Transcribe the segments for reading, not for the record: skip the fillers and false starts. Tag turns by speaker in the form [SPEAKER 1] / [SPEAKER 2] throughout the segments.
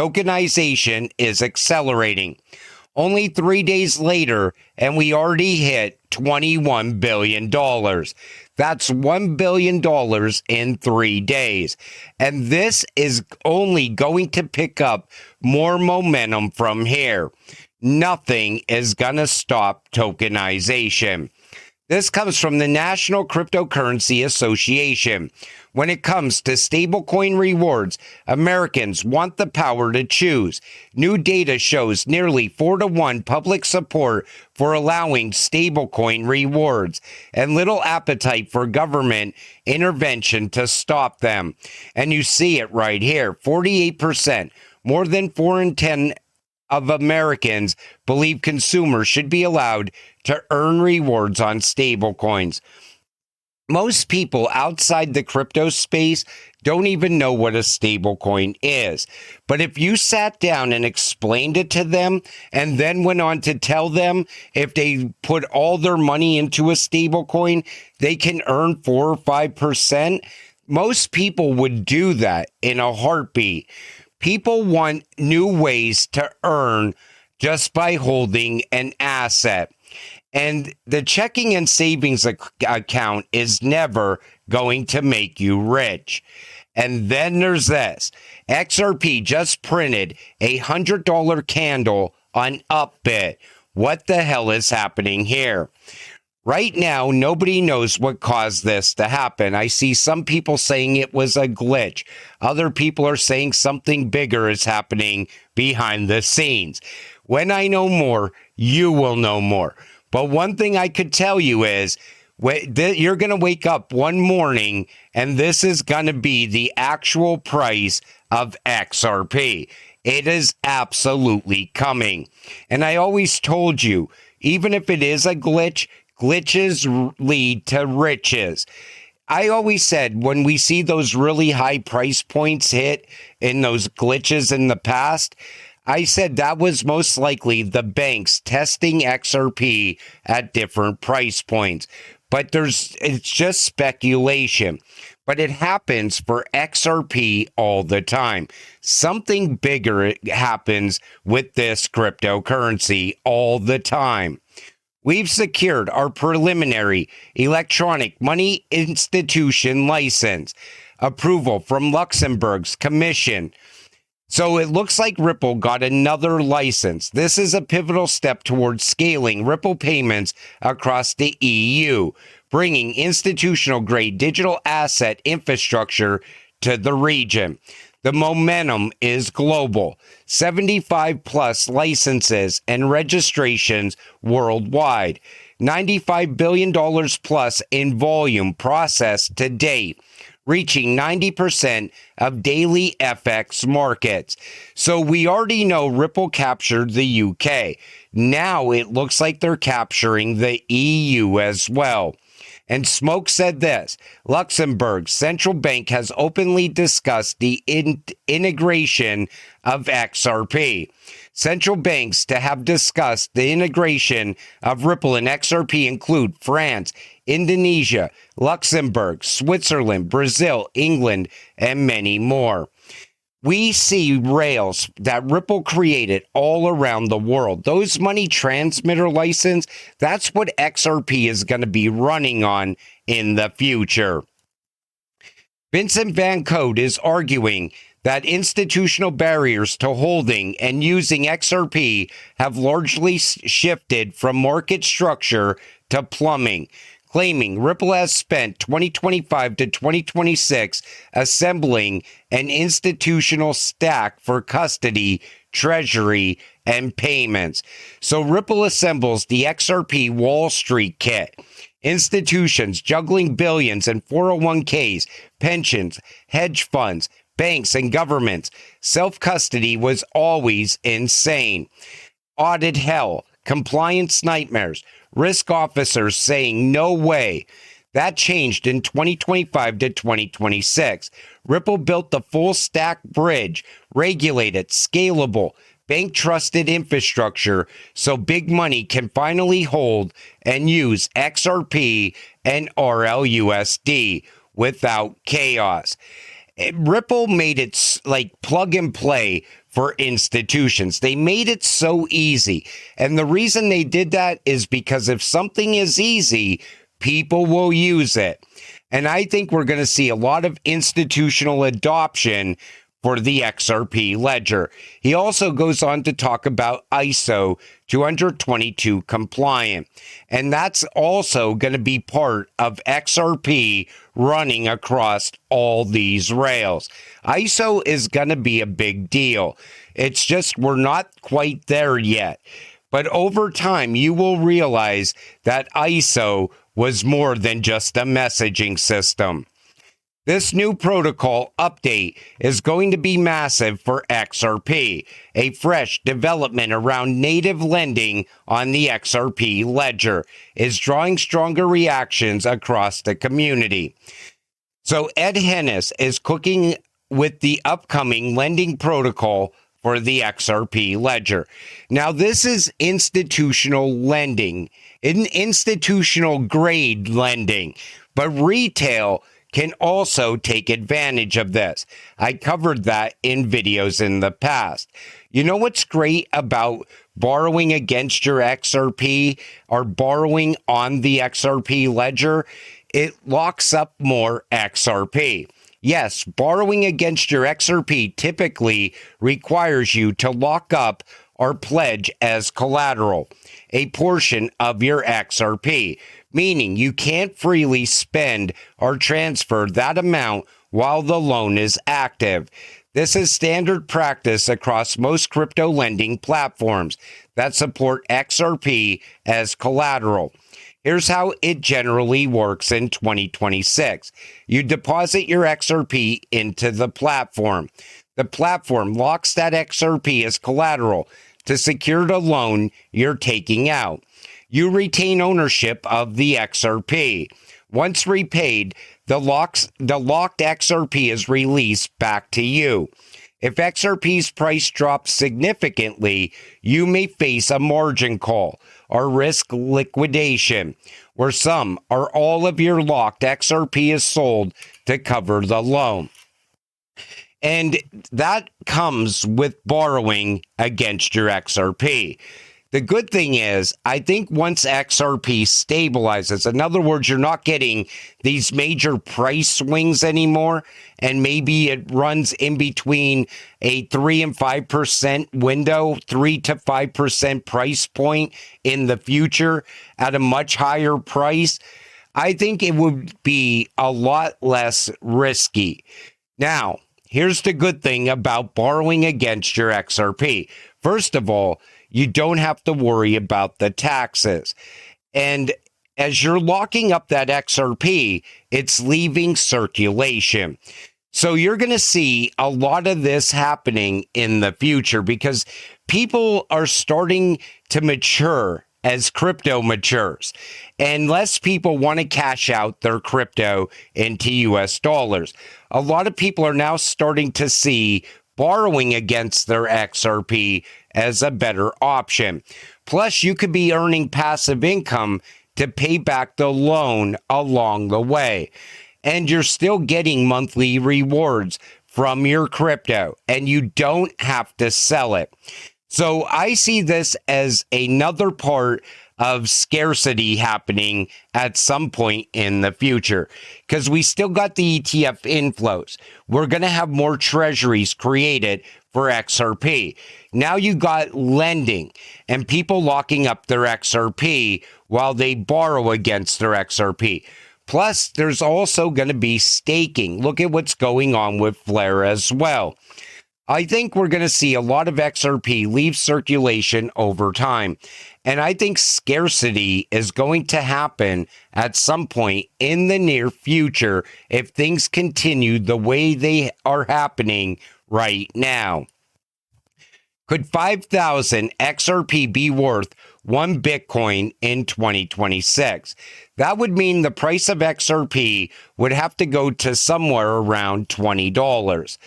[SPEAKER 1] Tokenization is accelerating. Only 3 days later, and we already hit $21 billion. That's $1 billion in 3 days. And this is only going to pick up more momentum from here. Nothing is going to stop tokenization. This comes from the National Cryptocurrency Association. When it comes to stablecoin rewards, Americans want the power to choose. New data shows nearly 4-to-1 public support for allowing stablecoin rewards and little appetite for government intervention to stop them. And you see it right here, 48%, more than 4 in 10 of Americans believe consumers should be allowed to earn rewards on stablecoins. Most people outside the crypto space don't even know what a stablecoin is. But if you sat down and explained it to them and then went on to tell them if they put all their money into a stablecoin, they can earn 4 or 5%, most people would do that in a heartbeat. People want new ways to earn just by holding an asset. And the checking and savings account is never going to make you rich. And then there's this. XRP just printed a $100 candle on Upbit. What the hell is happening here? Right now, nobody knows what caused this to happen. I see some people saying it was a glitch. Other people are saying something bigger is happening behind the scenes. When I know more, you will know more. But one thing I could tell you is you're going to wake up one morning and this is going to be the actual price of XRP. It is absolutely coming. And I always told you, even if it is a glitch, glitches lead to riches. I always said when we see those really high price points hit in those glitches in the past, I said that was most likely the banks testing XRP at different price points. But it's just speculation. But it happens for XRP all the time. Something bigger happens with this cryptocurrency all the time. We've secured our preliminary electronic money institution license approval from Luxembourg's commission. So it looks like Ripple got another license. This is a pivotal step towards scaling Ripple payments across the EU, bringing institutional-grade digital asset infrastructure to the region. The momentum is global. 75 plus licenses and registrations worldwide. $95 billion plus in volume processed to date, reaching 90% of daily FX markets. So we already know Ripple captured the UK. Now it looks like they're capturing the EU as well. And Smoke said this, Luxembourg's central bank has openly discussed the integration of XRP. Central banks to have discussed the integration of Ripple and XRP include France, Indonesia, Luxembourg, Switzerland, Brazil, England, and many more. We see rails that Ripple created all around the world. Those money transmitter license, that's what XRP is going to be running on in the future. Vincent Van Code is arguing that institutional barriers to holding and using XRP have largely shifted from market structure to plumbing, claiming Ripple has spent 2025 to 2026 assembling an institutional stack for custody, treasury, and payments. So Ripple assembles the XRP Wall Street kit. Institutions juggling billions in 401ks, pensions, hedge funds, banks, and governments. Self-custody was always insane. Audit hell, compliance nightmares, risk officers saying no way. That changed in 2025 to 2026. Ripple built the full stack bridge, regulated, scalable, bank trusted infrastructure so big money can finally hold and use XRP and RLUSD without chaos. Ripple made it like plug and play for institutions. They made it so easy. And the reason they did that is because if something is easy, people will use it. And I think we're going to see a lot of institutional adoption for the XRP ledger. He also goes on to talk about ISO 222 compliant. And that's also going to be part of XRP running across all these rails. ISO is going to be a big deal. It's just we're not quite there yet. But over time, you will realize that ISO was more than just a messaging system. This new protocol update is going to be massive for XRP, a fresh development around native lending on the XRP ledger is drawing stronger reactions across the community. So Ed Hennis is cooking with the upcoming lending protocol for the XRP ledger. Now, this is institutional lending, institutional grade lending, but retail can also take advantage of this. I covered that in videos in the past. You know what's great about borrowing against your XRP or borrowing on the XRP ledger? It locks up more XRP. Yes, borrowing against your XRP typically requires you to lock up or pledge as collateral a portion of your XRP, meaning you can't freely spend or transfer that amount while the loan is active. This is standard practice across most crypto lending platforms that support XRP as collateral. Here's how it generally works in 2026. You deposit your XRP into the platform. The platform locks that XRP as collateral to secure the loan you're taking out. You retain ownership of the XRP. Once repaid, the locked XRP is released back to you. If XRP's price drops significantly, you may face a margin call or risk liquidation, where some or all of your locked XRP is sold to cover the loan. And that comes with borrowing against your XRP. The good thing is, I think once XRP stabilizes, in other words, you're not getting these major price swings anymore, and maybe it runs in between a 3 and 5% window, 3 to 5% price point in the future at a much higher price, I think it would be a lot less risky. Now, here's the good thing about borrowing against your XRP. First of all, you don't have to worry about the taxes. And as you're locking up that XRP, it's leaving circulation. So you're going to see a lot of this happening in the future because people are starting to mature as crypto matures. And less people want to cash out their crypto into US dollars. A lot of people are now starting to see borrowing against their XRP as a better option. Plus, you could be earning passive income to pay back the loan along the way. And you're still getting monthly rewards from your crypto, and you don't have to sell it. So I see this as another part of scarcity happening at some point in the future because we still got the ETF inflows. We're going to have more treasuries created for XRP. Now you got lending and people locking up their XRP while they borrow against their XRP. Plus, there's also going to be staking. Look at what's going on with Flare as well. I think we're going to see a lot of XRP leave circulation over time. And I think scarcity is going to happen at some point in the near future if things continue the way they are happening right now. Could 5,000 XRP be worth 1 Bitcoin in 2026? That would mean the price of XRP would have to go to somewhere around $20.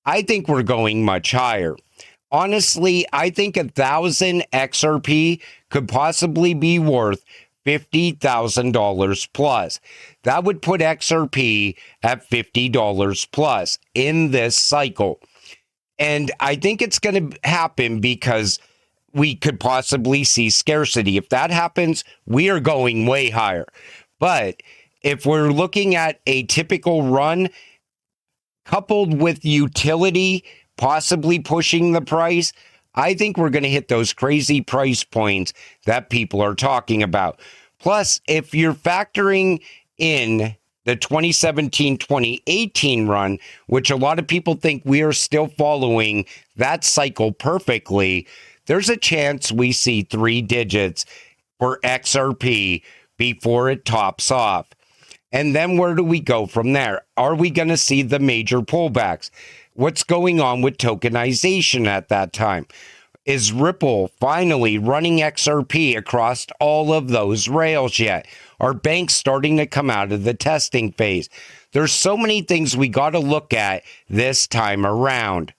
[SPEAKER 1] I think we're going much higher. Honestly, I think 1,000 XRP could possibly be worth $50,000 plus. That would put XRP at $50 plus in this cycle. And I think it's going to happen because we could possibly see scarcity. If that happens, we are going way higher. But if we're looking at a typical run coupled with utility possibly pushing the price, I think we're going to hit those crazy price points that people are talking about. Plus, if you're factoring in the 2017-2018 run, which a lot of people think we are still following that cycle perfectly, there's a chance we see 3 digits for XRP before it tops off. And then where do we go from there? Are we going to see the major pullbacks? What's going on with tokenization at that time? Is Ripple finally running XRP across all of those rails yet? Are banks starting to come out of the testing phase? There's so many things we got to look at this time around.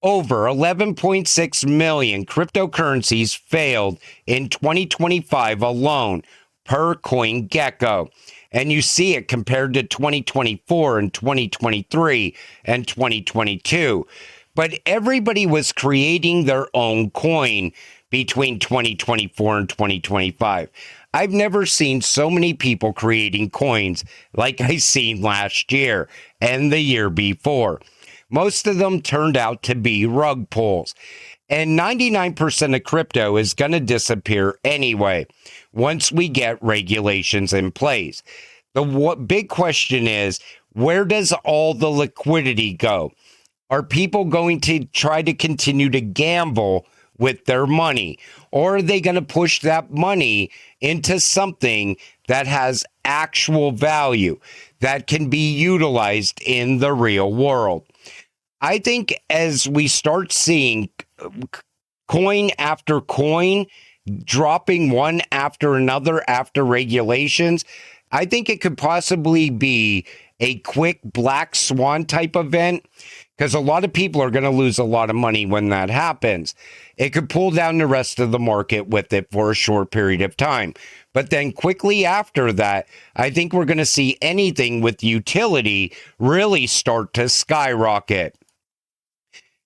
[SPEAKER 1] Over 11.6 million cryptocurrencies failed in 2025 alone per CoinGecko. And you see it compared to 2024 and 2023 and 2022. But everybody was creating their own coin between 2024 and 2025. I've never seen so many people creating coins like I seen last year and the year before. Most of them turned out to be rug pulls. And 99% of crypto is going to disappear anyway once we get regulations in place. The big question is, where does all the liquidity go? Are people going to try to continue to gamble with their money? Or are they going to push that money into something that has actual value that can be utilized in the real world? I think as we start seeing coin after coin dropping one after another after regulations, I think it could possibly be a quick black swan type event, because a lot of people are going to lose a lot of money when that happens. It could pull down the rest of the market with it for a short period of time. But then quickly after that, I think we're going to see anything with utility really start to skyrocket.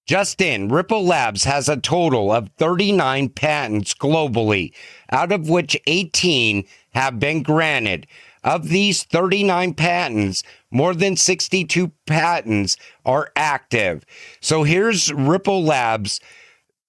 [SPEAKER 1] Just in, Ripple Labs has a total of 39 patents globally, out of which 18 have been granted. Of these 39 patents, more than 62 patents are active. So here's Ripple Labs'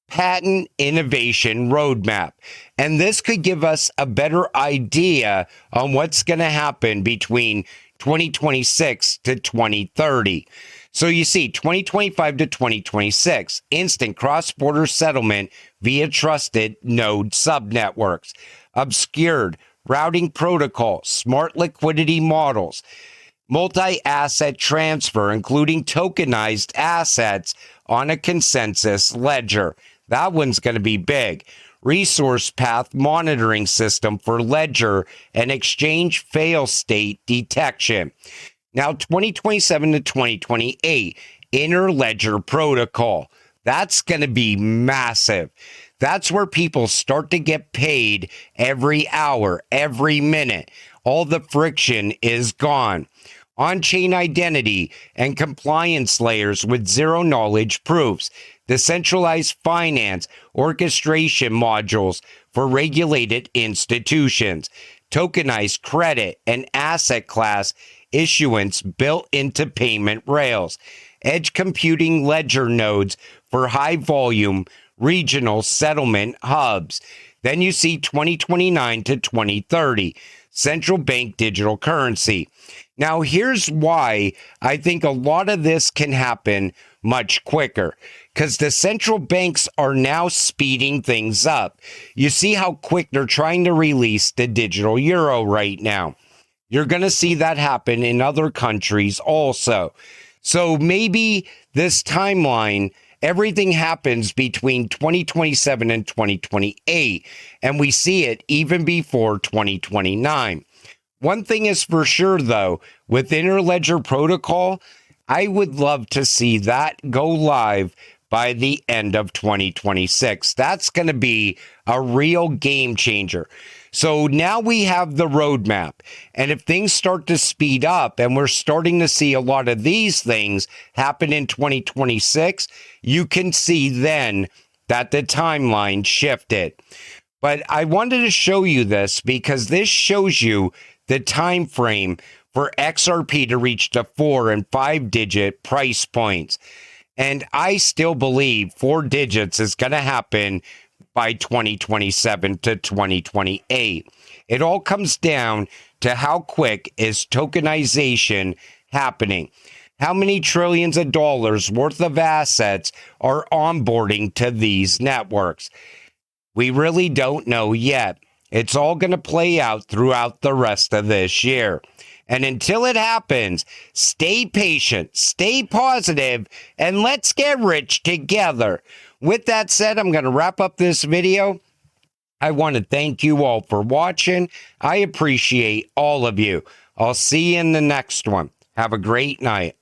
[SPEAKER 1] patent innovation roadmap. And this could give us a better idea on what's going to happen between 2026 to 2030. So you see, 2025 to 2026, instant cross-border settlement via trusted node subnetworks, obscured routing protocol, smart liquidity models, multi-asset transfer, including tokenized assets on a consensus ledger. That one's going to be big. Resource path monitoring system for ledger and exchange fail state detection. Now, 2027 to 2028, interledger protocol. That's going to be massive. That's where people start to get paid every hour, every minute. All the friction is gone. On-chain identity and compliance layers with zero-knowledge proofs. Decentralized finance orchestration modules for regulated institutions. Tokenized credit and asset class issuance built into payment rails. Edge computing ledger nodes for high-volume regional settlement hubs. Then you see 2029 to 2030, central bank digital currency. Now, here's why I think a lot of this can happen much quicker, because the central banks are now speeding things up. You see how quick they're trying to release the digital euro right now. You're going to see that happen in other countries also. So maybe this timeline, everything happens between 2027 and 2028, and we see it even before 2029. One thing is for sure, though, with Interledger Protocol, I would love to see that go live by the end of 2026. That's going to be a real game changer. So now we have the roadmap. And if things start to speed up and we're starting to see a lot of these things happen in 2026, you can see then that the timeline shifted. But I wanted to show you this because this shows you the time frame for XRP to reach the 4 and 5 digit price points. And I still believe 4 digits is going to happen by 2027 to 2028. It all comes down to how quick is tokenization happening. How many trillions of dollars worth of assets are onboarding to these networks? We really don't know yet. It's all going to play out throughout the rest of this year. And until it happens, stay patient, stay positive, and let's get rich together. With that said, I'm going to wrap up this video. I want to thank you all for watching. I appreciate all of you. I'll see you in the next one. Have a great night.